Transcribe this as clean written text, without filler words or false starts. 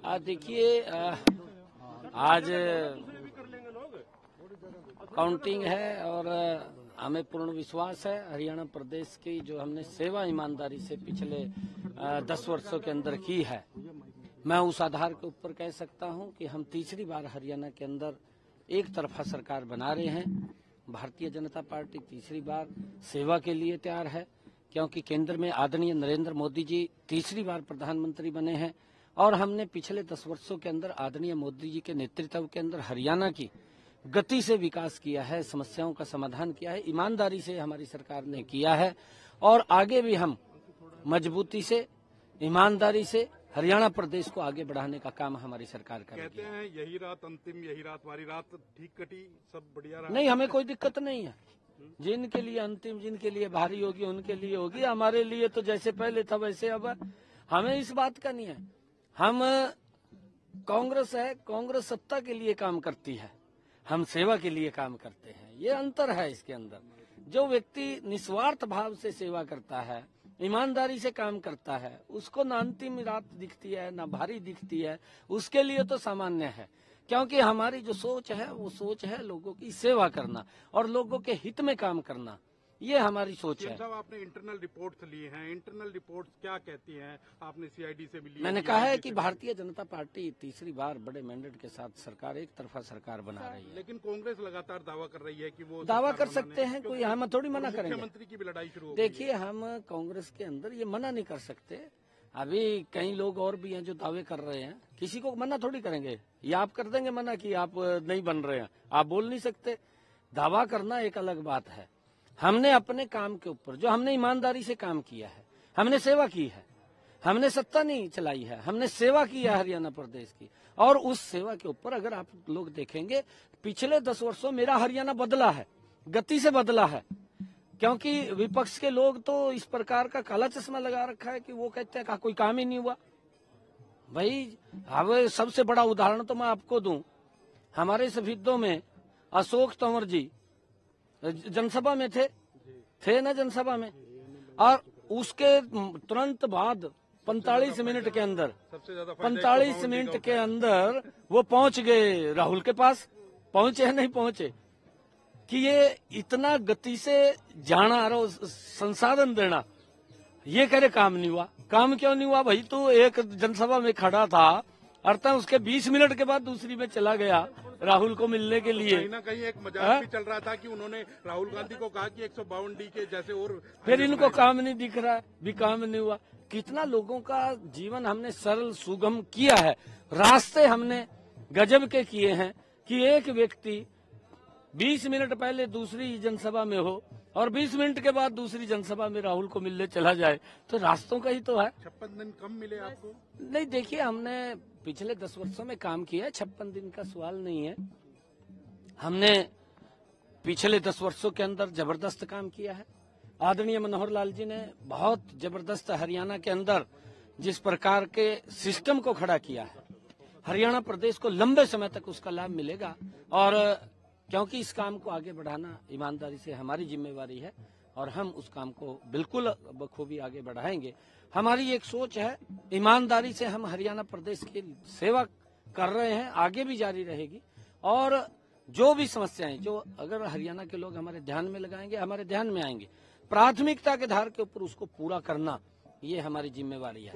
देखिए, आज काउंटिंग है और हमें पूर्ण विश्वास है हरियाणा प्रदेश की जो हमने सेवा ईमानदारी से पिछले 10 वर्षों के अंदर की है, मैं उस आधार के ऊपर कह सकता हूं कि हम तीसरी बार हरियाणा के अंदर एक तरफा सरकार बना रहे हैं। भारतीय जनता पार्टी तीसरी बार सेवा के लिए तैयार है, क्योंकि केंद्र में आदरणीय नरेंद्र मोदी जी तीसरी बार प्रधानमंत्री बने हैं और हमने पिछले 10 वर्षों के अंदर आदरणीय मोदी जी के नेतृत्व के अंदर हरियाणा की गति से विकास किया है, समस्याओं का समाधान किया है, ईमानदारी से हमारी सरकार ने किया है और आगे भी हम मजबूती से, ईमानदारी से हरियाणा प्रदेश को आगे बढ़ाने का काम हमारी सरकार करेगी। कहते हैं यही रात अंतिम, यही रात वाली रात ठीक कटी, सब बढ़िया रहा। नहीं, हमें कोई दिक्कत नहीं है। जिनके लिए अंतिम, जिनके लिए भारी होगी उनके लिए होगी, हमारे लिए तो जैसे पहले था वैसे अब हमें इस बात का नहीं है। हम कांग्रेस है, कांग्रेस सत्ता के लिए काम करती है, हम सेवा के लिए काम करते हैं, ये अंतर है इसके अंदर। जो व्यक्ति निस्वार्थ भाव से सेवा करता है, ईमानदारी से काम करता है, उसको ना अंतिम रात दिखती है ना भारी दिखती है, उसके लिए तो सामान्य है। क्योंकि हमारी जो सोच है वो सोच है लोगों की सेवा करना और लोगों के हित में काम करना, ये हमारी सोच है। साहब, आपने इंटरनल रिपोर्ट्स लिए हैं, इंटरनल रिपोर्ट्स क्या कहती हैं? आपने सीआईडी से भी ली? मैंने कहा है कि भारतीय जनता पार्टी तीसरी बार बड़े मैंडेट के साथ सरकार, एक तरफा सरकार बना रही है। लेकिन कांग्रेस लगातार दावा कर रही है कि वो दावा कर सकते हैं, कोई हम थोड़ी मना करेंगे। मुख्यमंत्री की भी लड़ाई शुरू हो गई। देखिए, हम कांग्रेस के अंदर ये मना नहीं कर सकते। अभी कई लोग और भी हैं जो दावे कर रहे हैं, किसी को मना थोड़ी करेंगे। ये आप कर देंगे मना कि आप नहीं बन रहे हैं, आप बोल नहीं सकते। दावा करना एक अलग बात है। हमने अपने काम के ऊपर जो हमने ईमानदारी से काम किया है, हमने सेवा की है, हमने सत्ता नहीं चलाई है, हमने सेवा की है हरियाणा प्रदेश की। और उस सेवा के ऊपर अगर आप लोग देखेंगे, पिछले 10 वर्षों मेरा हरियाणा बदला है, गति से बदला है। क्योंकि विपक्ष के लोग तो इस प्रकार का काला चश्मा लगा रखा है कि वो कहते हैं कोई काम ही नहीं हुआ। भाई, अब सबसे बड़ा उदाहरण तो मैं आपको दूं, हमारे सफीदों में अशोक तंवर जी जनसभा में थे ना जनसभा में, और उसके तुरंत बाद 45 मिनट के अंदर 45 मिनट के अंदर वो पहुंच गए राहुल के पास। पहुंचे नहीं पहुंचे कि ये इतना गति से जाना और संसाधन देना, ये करे काम नहीं हुआ। काम क्यों नहीं हुआ भाई? तो एक जनसभा में खड़ा था, अर्थात उसके 20 मिनट के बाद दूसरी में चला गया राहुल को मिलने के लिए। कहीं ना कहीं एक मजाक भी चल रहा था कि उन्होंने राहुल गांधी को कहा कि 152 डी के जैसे और फिर इनको काम नहीं दिख रहा है, भी काम नहीं हुआ। कितना लोगों का जीवन हमने सरल सुगम किया है, रास्ते हमने गजब के किए हैं कि एक व्यक्ति 20 मिनट पहले दूसरी जनसभा में हो और 20 मिनट के बाद दूसरी जनसभा में राहुल को मिलने चला जाए, तो रास्तों का ही तो है। 56 दिन कम मिले आपको? नहीं, देखिए, हमने पिछले 10 वर्षों में काम किया है, 56 दिन का सवाल नहीं है। हमने पिछले 10 वर्षों के अंदर जबरदस्त काम किया है। आदरणीय मनोहर लाल जी ने बहुत जबरदस्त हरियाणा के अंदर जिस प्रकार के सिस्टम को खड़ा किया है, हरियाणा प्रदेश को लंबे समय तक उसका लाभ मिलेगा। और क्योंकि इस काम को आगे बढ़ाना ईमानदारी से हमारी जिम्मेवारी है और हम उस काम को बिल्कुल बखूबी आगे बढ़ाएंगे। हमारी एक सोच है, ईमानदारी से हम हरियाणा प्रदेश की सेवा कर रहे हैं, आगे भी जारी रहेगी। और जो भी समस्याएं जो अगर हरियाणा के लोग हमारे ध्यान में लगाएंगे, हमारे ध्यान में आएंगे, प्राथमिकता के आधार के ऊपर उसको पूरा करना, ये हमारी जिम्मेवारी है।